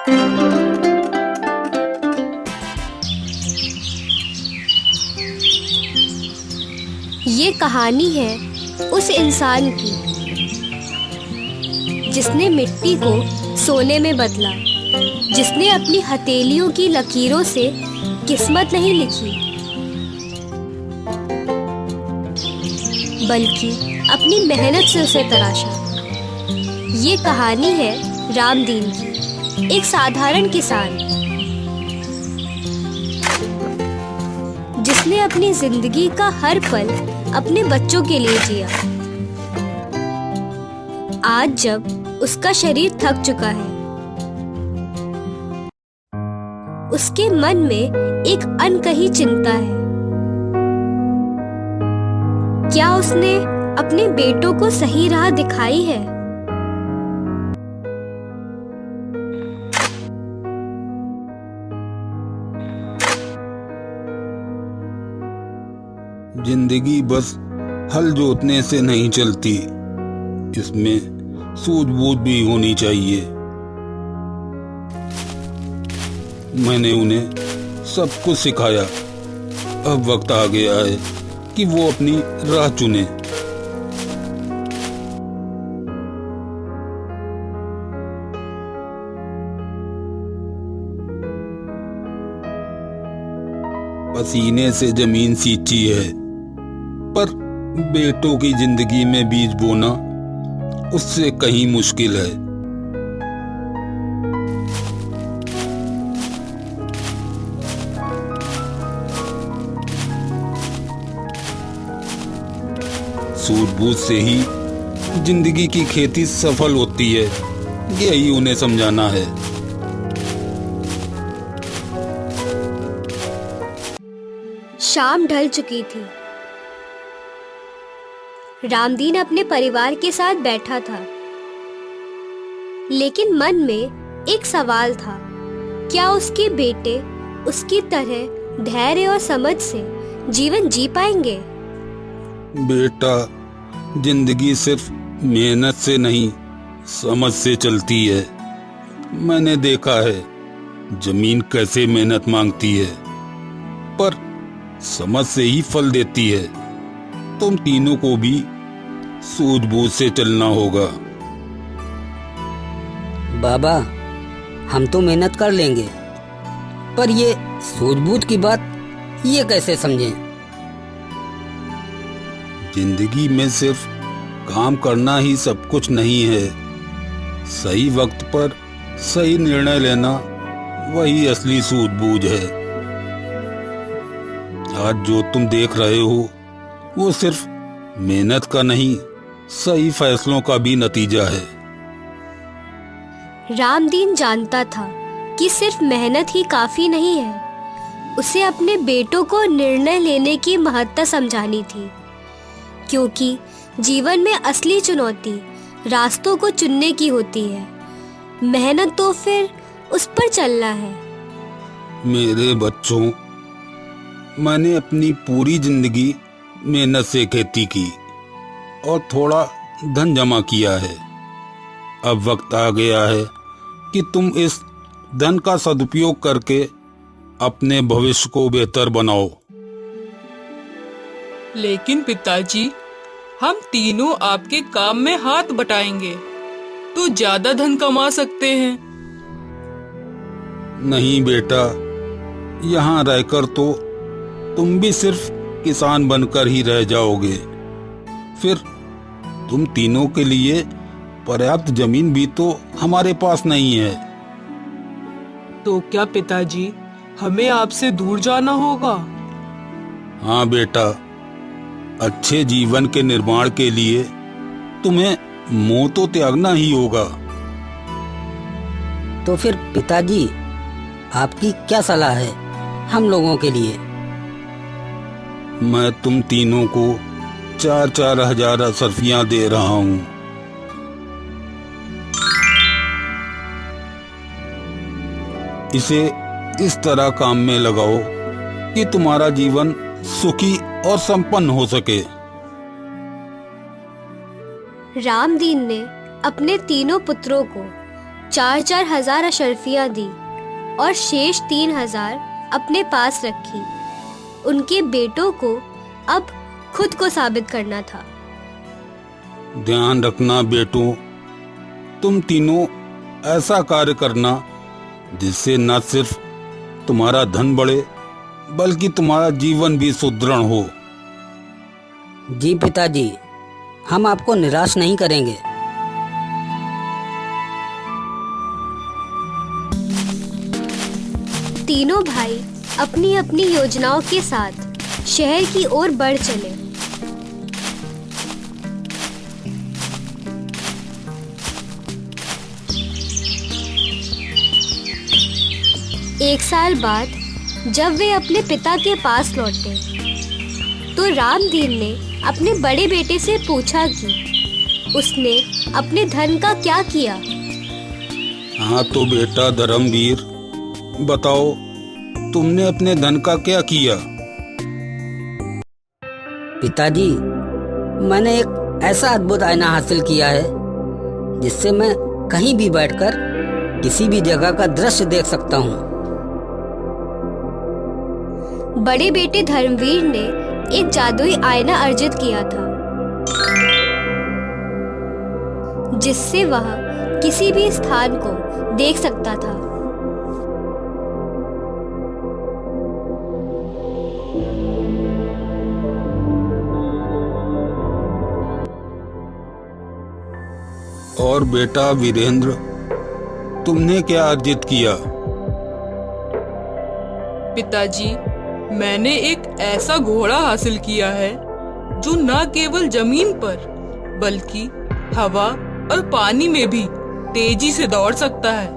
ये कहानी है उस इंसान की जिसने मिट्टी को सोने में बदला, जिसने अपनी हथेलियों की लकीरों से किस्मत नहीं लिखी, बल्कि अपनी मेहनत से उसे तराशा। ये कहानी है रामदीन की, एक साधारण किसान जिसने अपनी जिंदगी का हर पल अपने बच्चों के लिए जिया। आज जब उसका शरीर थक चुका है, उसके मन में एक अनकही चिंता है। क्या उसने अपने बेटों को सही राह दिखाई है? जिंदगी बस हल जोतने से नहीं चलती, इसमें सूझबूझ भी होनी चाहिए। मैंने उन्हें सब कुछ सिखाया। अब वक्त आ गया है कि वो अपनी राह चुने। पसीने से जमीन सींची है, पर बेटों की जिंदगी में बीज बोना उससे कहीं मुश्किल है। सूझबूझ से ही जिंदगी की खेती सफल होती है, यही उन्हें समझाना है। शाम ढल चुकी थी। रामदीन अपने परिवार के साथ बैठा था, लेकिन मन में एक सवाल था। क्या उसके बेटे उसकी तरह धैर्य और समझ से जीवन जी पाएंगे? बेटा, जिंदगी सिर्फ मेहनत से नहीं, समझ से चलती है। मैंने देखा है जमीन कैसे मेहनत मांगती है, पर समझ से ही फल देती है। तुम तीनों को भी सूझबूझ से चलना होगा। बाबा, हम तो मेहनत कर लेंगे, पर ये सूझबूझ की बात ये कैसे समझें? जिंदगी में सिर्फ काम करना ही सब कुछ नहीं है। सही वक्त पर सही निर्णय लेना वही असली सूझबूझ है। आज जो तुम देख रहे हो वो सिर्फ मेहनत का नहीं, सही फैसलों का भी नतीजा है। रामदीन जानता था कि सिर्फ मेहनत ही काफी नहीं है। उसे अपने बेटों को निर्णय लेने की महत्ता समझानी थी, क्योंकि जीवन में असली चुनौती रास्तों को चुनने की होती है। मेहनत तो फिर उस पर चलना है। मेरे बच्चों, मैंने अपनी पूरी जिंदगी मेहनत से खेती की और थोड़ा धन जमा किया है। अब वक्त आ गया है कि तुम इस धन का सदुपयोग करके अपने भविष्य को बेहतर बनाओ। लेकिन पिताजी, हम तीनों आपके काम में हाथ बटाएंगे तो ज्यादा धन कमा सकते हैं। नहीं बेटा, यहाँ रहकर तो तुम भी सिर्फ किसान बनकर ही रह जाओगे। फिर तुम तीनों के लिए पर्याप्त जमीन भी तो हमारे पास नहीं है। तो क्या पिताजी, हमें आपसे दूर जाना होगा? हाँ बेटा, अच्छे जीवन के निर्माण के लिए तुम्हें मोह तो त्यागना ही होगा। तो फिर पिताजी, आपकी क्या सलाह है हम लोगों के लिए? मैं तुम तीनों को 4-4 हजार असरफियां दे रहा हूं। इसे इस तरह काम में लगाओ कि तुम्हारा जीवन सुखी और संपन्न हो सके। रामदीन ने अपने तीनों पुत्रों को 4-4 हजार अशर्फियाँ दी और शेष 3,000 अपने पास रखी। उनके बेटों को अब खुद को साबित करना था। ध्यान रखना बेटों, तुम तीनों ऐसा कार्य करना जिससे न सिर्फ तुम्हारा धन बढ़े बल्कि तुम्हारा जीवन भी सुदृढ़ हो। जी पिताजी, हम आपको निराश नहीं करेंगे। तीनों भाई अपनी अपनी योजनाओं के साथ शहर की ओर बढ़ चले। एक साल बाद जब वे अपने पिता के पास लौटे तो रामदीन ने अपने बड़े बेटे से पूछा कि उसने अपने धन का क्या किया। हाँ तो बेटा धर्मवीर, बताओ तुमने अपने धन का क्या किया? पिताजी, मैंने एक ऐसा अद्भुत आईना हासिल किया है जिससे मैं कहीं भी बैठकर किसी भी जगह का दृश्य देख सकता हूँ। बड़े बेटे धर्मवीर ने एक जादुई आईना अर्जित किया था जिससे वह किसी भी स्थान को देख सकता था। और बेटा वीरेंद्र, तुमने क्या अर्जित किया? पिताजी, मैंने एक ऐसा घोड़ा हासिल किया है जो न केवल जमीन पर बल्कि हवा और पानी में भी तेजी से दौड़ सकता है।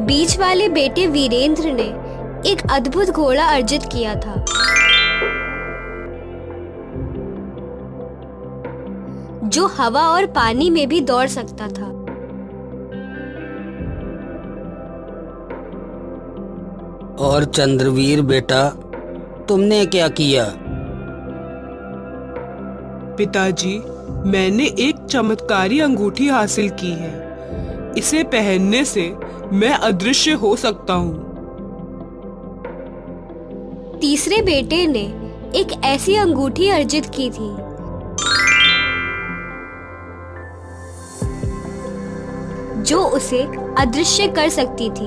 बीच वाले बेटे वीरेंद्र ने एक अद्भुत घोड़ा अर्जित किया था जो हवा और पानी में भी दौड़ सकता था। और चंद्रवीर बेटा, तुमने क्या किया? पिताजी, मैंने एक चमत्कारी अंगूठी हासिल की है। इसे पहनने से मैं अदृश्य हो सकता हूँ। तीसरे बेटे ने एक ऐसी अंगूठी अर्जित की थी जो उसे अदृश्य कर सकती थी।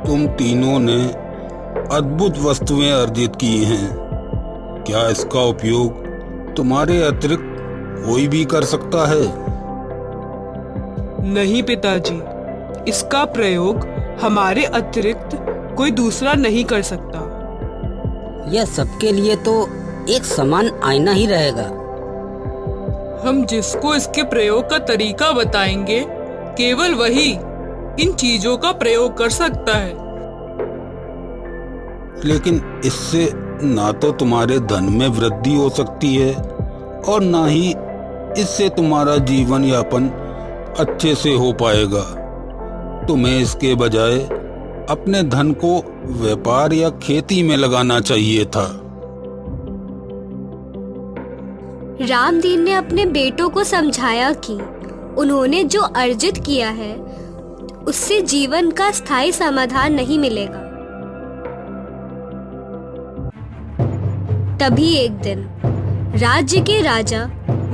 तुम तीनों ने अद्भुत वस्तुएं अर्जित की हैं। क्या इसका उपयोग तुम्हारे अतिरिक्त कोई भी कर सकता है? नहीं पिताजी, इसका प्रयोग हमारे अतिरिक्त कोई दूसरा नहीं कर सकता। यह सबके लिए तो एक समान आईना ही रहेगा। हम जिसको इसके प्रयोग का तरीका बताएंगे केवल वही इन चीजों का प्रयोग कर सकता है। लेकिन इससे ना तो तुम्हारे धन में वृद्धि हो सकती है और ना ही इससे तुम्हारा जीवन यापन अच्छे से हो पाएगा। तुम्हें इसके बजाय अपने धन को व्यापार या खेती में लगाना चाहिए था। रामदीन ने अपने बेटों को समझाया कि उन्होंने जो अर्जित किया है उससे जीवन का स्थायी समाधान नहीं मिलेगा। तभी एक दिन राज्य के राजा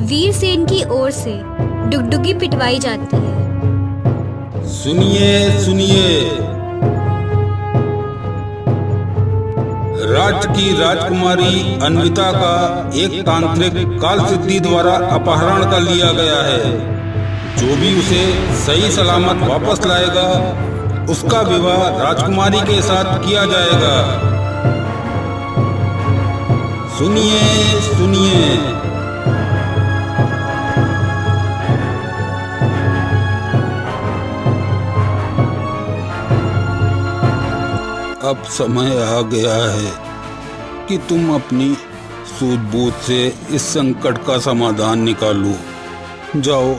वीरसेन की ओर से डुगडुगी पिटवाई जाती है। सुनिए सुनिए, राज्य की राजकुमारी अन्विता का एक तांत्रिक काल सिद्धि द्वारा अपहरण कर लिया गया है। जो भी उसे सही सलामत वापस लाएगा उसका विवाह राजकुमारी के साथ किया जाएगा। सुनिए सुनिए। अब समय आ गया है कि तुम अपनी सूझबूझ से इस संकट का समाधान निकालो। जाओ,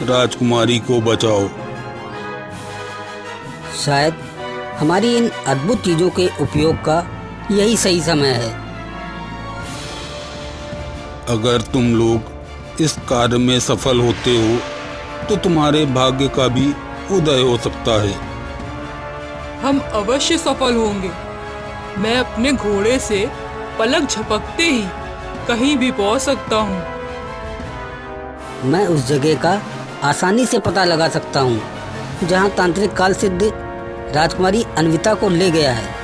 राजकुमारी को बचाओ। शायद हमारी इन अद्भुत चीजों के उपयोग का यही सही समय है। अगर तुम लोग इस कार्य में सफल होते हो तो तुम्हारे भाग्य का भी उदय हो सकता है। हम अवश्य सफल होंगे। मैं अपने घोड़े से पलक झपकते ही कहीं भी पहुंच सकता हूँ। मैं उस जगह का आसानी से पता लगा सकता हूँ जहाँ तांत्रिक काल सिद्ध राजकुमारी अन्विता को ले गया है।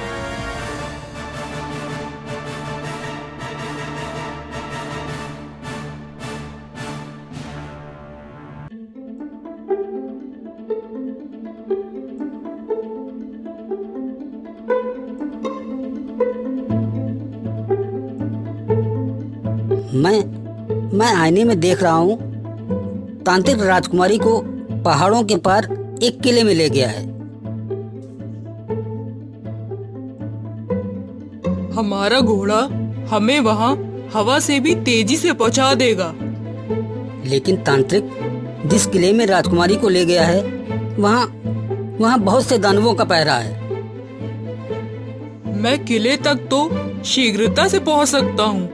मैं आईने में देख रहा हूँ तांत्रिक राजकुमारी को पहाड़ों के पार एक किले में ले गया है। हमारा घोड़ा हमें वहाँ हवा से भी तेजी से पहुँचा देगा। लेकिन तांत्रिक जिस किले में राजकुमारी को ले गया है वहाँ बहुत से दानवों का पहरा है। मैं किले तक तो शीघ्रता से पहुँच सकता हूँ,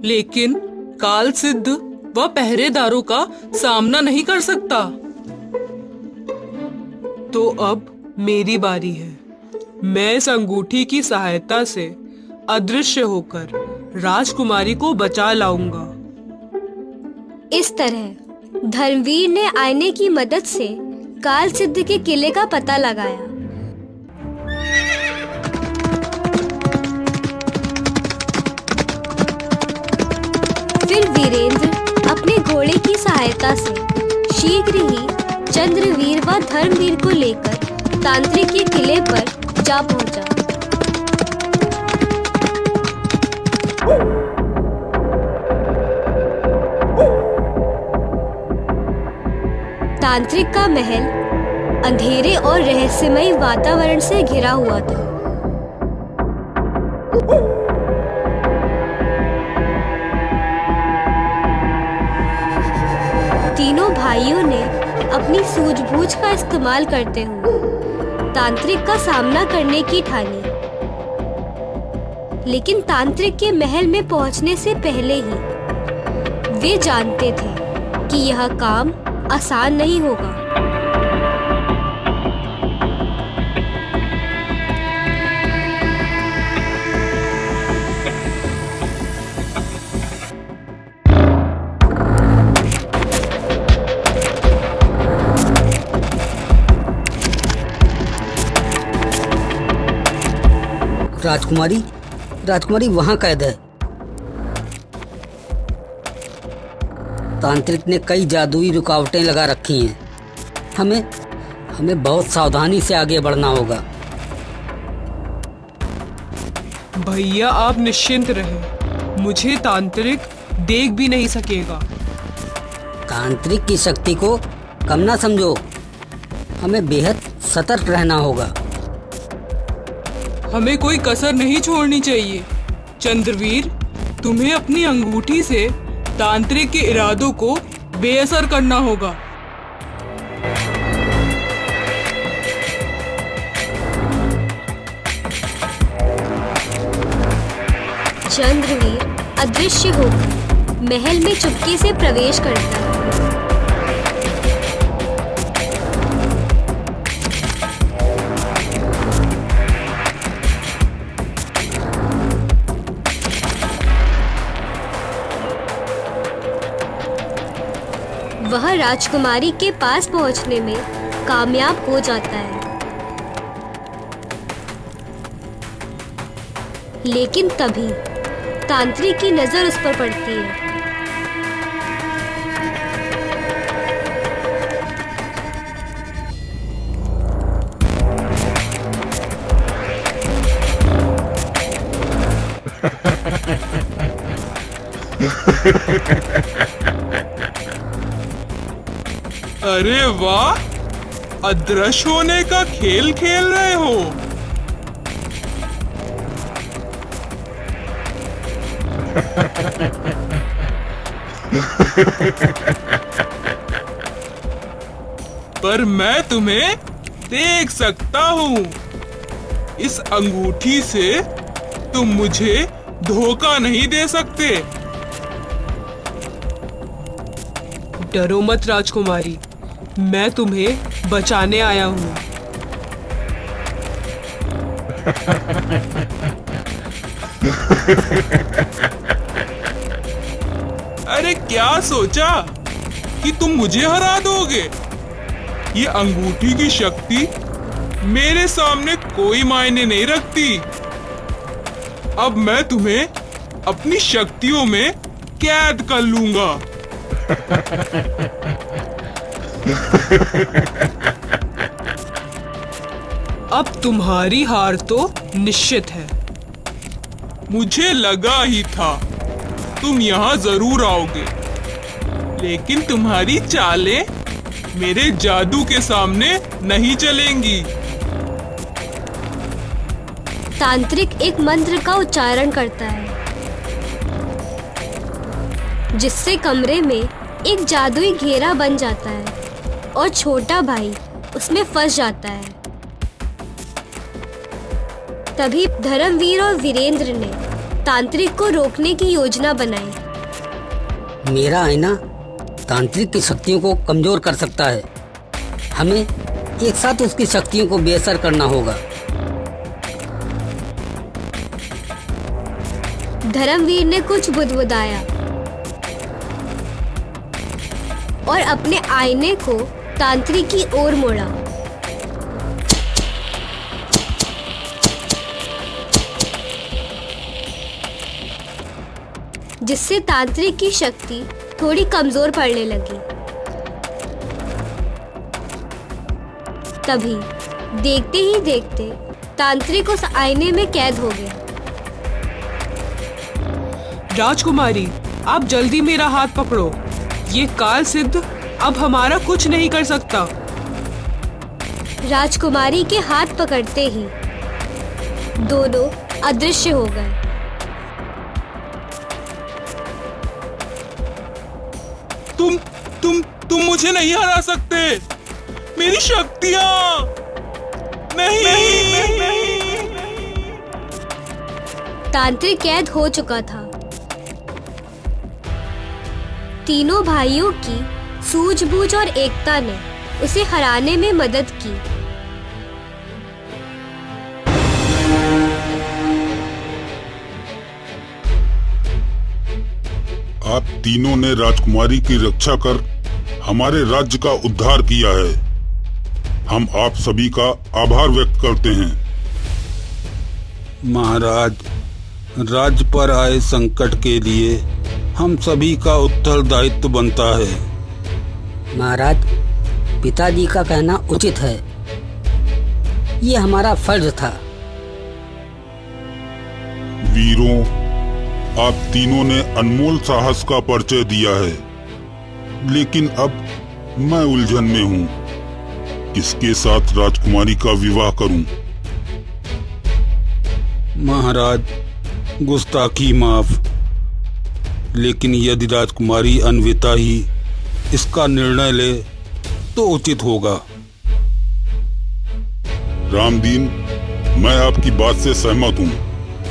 लेकिन काल सिद्ध व पहरेदारों का सामना नहीं कर सकता। तो अब मेरी बारी है। मैं इस अंगूठी की सहायता से अदृश्य होकर राजकुमारी को बचा लाऊंगा। इस तरह धर्मवीर ने आईने की मदद से काल सिद्ध के किले का पता लगाया। फिर वीरेंद्र अपने घोड़े की सहायता से शीघ्र ही चंद्रवीर व धर्मवीर को लेकर तांत्रिक के किले पर जा पहुंचा। तांत्रिक का महल अंधेरे और रहस्यमयी वातावरण से घिरा हुआ था। तीनों भाइयों ने अपनी सूझबूझ का इस्तेमाल करते हुए तांत्रिक का सामना करने की ठानी। लेकिन तांत्रिक के महल में पहुंचने से पहले ही वे जानते थे कि यह काम आसान नहीं होगा। राजकुमारी वहां कैद है। तांत्रिक ने कई जादुई रुकावटें लगा रखी हैं। हमें बहुत सावधानी से आगे बढ़ना होगा। भैया आप निश्चिंत रहें, मुझे तांत्रिक देख भी नहीं सकेगा। तांत्रिक की शक्ति को कम ना समझो, हमें बेहद सतर्क रहना होगा। हमें कोई कसर नहीं छोड़नी चाहिए। चंद्रवीर, तुम्हें अपनी अंगूठी से तांत्रिक के इरादों को बेअसर करना होगा। चंद्रवीर अदृश्य होकर महल में चुपके से प्रवेश करता है। वह राजकुमारी के पास पहुंचने में कामयाब हो जाता है। लेकिन तभी तांत्रिक की नजर उस पर पड़ती है। अरे वाह, अदृश्य होने का खेल खेल रहे हो। पर मैं तुम्हें देख सकता हूँ। इस अंगूठी से तुम मुझे धोखा नहीं दे सकते। डरो मत राजकुमारी, मैं तुम्हें बचाने आया हूँ। अरे क्या सोचा कि तुम मुझे हरा दोगे? ये अंगूठी की शक्ति मेरे सामने कोई मायने नहीं रखती। अब मैं तुम्हें अपनी शक्तियों में कैद कर लूंगा। अब तुम्हारी हार तो निश्चित है। मुझे लगा ही था तुम यहाँ जरूर आओगे, लेकिन तुम्हारी चालें मेरे जादू के सामने नहीं चलेंगी। तांत्रिक एक मंत्र का उच्चारण करता है, जिससे कमरे में एक जादुई घेरा बन जाता है और छोटा भाई उसमें फंस जाता है। तभी धर्मवीर और वीरेंद्र ने तांत्रिक को रोकने की योजना बनाई। मेरा आईना तांत्रिक की शक्तियों को कमजोर कर सकता है। हमें एक साथ उसकी शक्तियों को बेअसर करना होगा। धर्मवीर ने कुछ बुदबुदाया और अपने आईने को तांत्रिक की ओर मोड़ा। जिससे तांत्रिक की शक्ति थोड़ी कमजोर पड़ने लगी। तभी देखते ही देखते तांत्रिक उस आईने में कैद हो गया। राजकुमारी, आप जल्दी मेरा हाथ पकड़ो। ये काल सिद्ध अब हमारा कुछ नहीं कर सकता। राजकुमारी के हाथ पकड़ते ही दोनों अदृश्य हो गए। तुम मुझे नहीं हरा सकते। मेरी शक्तियां नहीं। तांत्रिक कैद हो चुका था। तीनों भाइयों की सूझबूझ और एकता ने उसे हराने में मदद की। आप तीनों ने राजकुमारी की रक्षा कर हमारे राज्य का उद्धार किया है। हम आप सभी का आभार व्यक्त करते हैं। महाराज, राज्य पर आए संकट के लिए हम सभी का उत्तरदायित्व बनता है। महाराज, पिताजी का कहना उचित है। ये हमारा फर्ज था। वीरों, आप तीनों ने अनमोल साहस का परिचय दिया है, लेकिन अब मैं उलझन में हूँ। किसके साथ राजकुमारी का विवाह करूं? महाराज, गुस्ताखी माफ, लेकिन यदि राजकुमारी अन्विता ही इसका निर्णय ले तो उचित होगा। रामदीन, मैं आपकी बात से सहमत हूँ।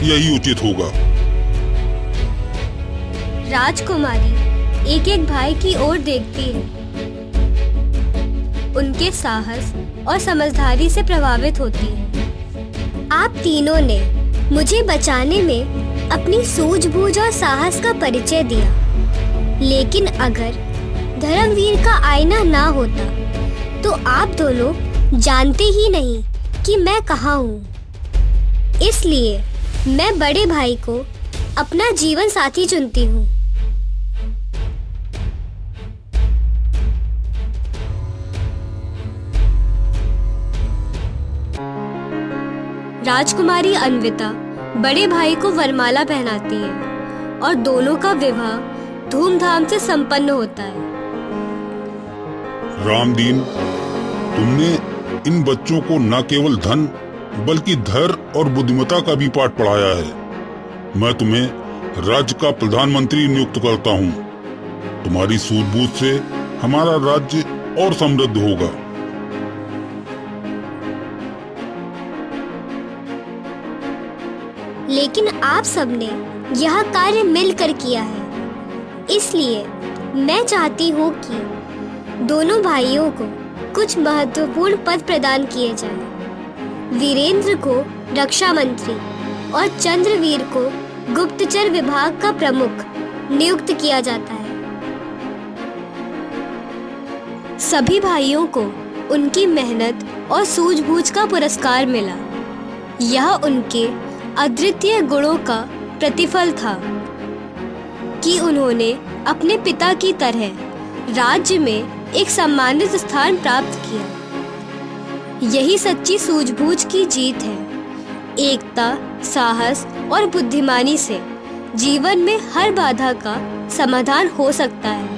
यही उचित होगा। राजकुमारी एक एक भाई की ओर देखती है। उनके साहस और समझदारी से प्रभावित होती है। आप तीनों ने मुझे बचाने में अपनी सूझबूझ और साहस का परिचय दिया, लेकिन अगर धर्मवीर का आईना ना होता तो आप दोनों जानते ही नहीं कि मैं कहाँ हूँ। इसलिए मैं बड़े भाई को अपना जीवन साथी चुनती हूँ। राजकुमारी अन्विता बड़े भाई को वरमाला पहनाती है और दोनों का विवाह धूमधाम से संपन्न होता है। रामदीन, तुमने इन बच्चों को न केवल धन बल्कि धैर्य और बुद्धिमत्ता का भी पाठ पढ़ाया है। मैं तुम्हें राज्य का प्रधानमंत्री नियुक्त करता हूँ। तुम्हारी सूझबूझ से हमारा राज्य और समृद्ध होगा। लेकिन आप सबने यह कार्य मिलकर किया है, इसलिए मैं चाहती हूँ कि दोनों भाइयों को कुछ महत्वपूर्ण पद प्रदान किए जाएं। वीरेंद्र को रक्षा मंत्री और चंद्रवीर को गुप्तचर विभाग का प्रमुख नियुक्त किया जाता है। सभी भाइयों को उनकी मेहनत और सूझबूझ का पुरस्कार मिला। यह उनके अद्वितीय गुणों का प्रतिफल था कि उन्होंने अपने पिता की तरह राज्य में एक सम्मानित स्थान प्राप्त किया। यही सच्ची सूझबूझ की जीत है। एकता, साहस और बुद्धिमानी से जीवन में हर बाधा का समाधान हो सकता है।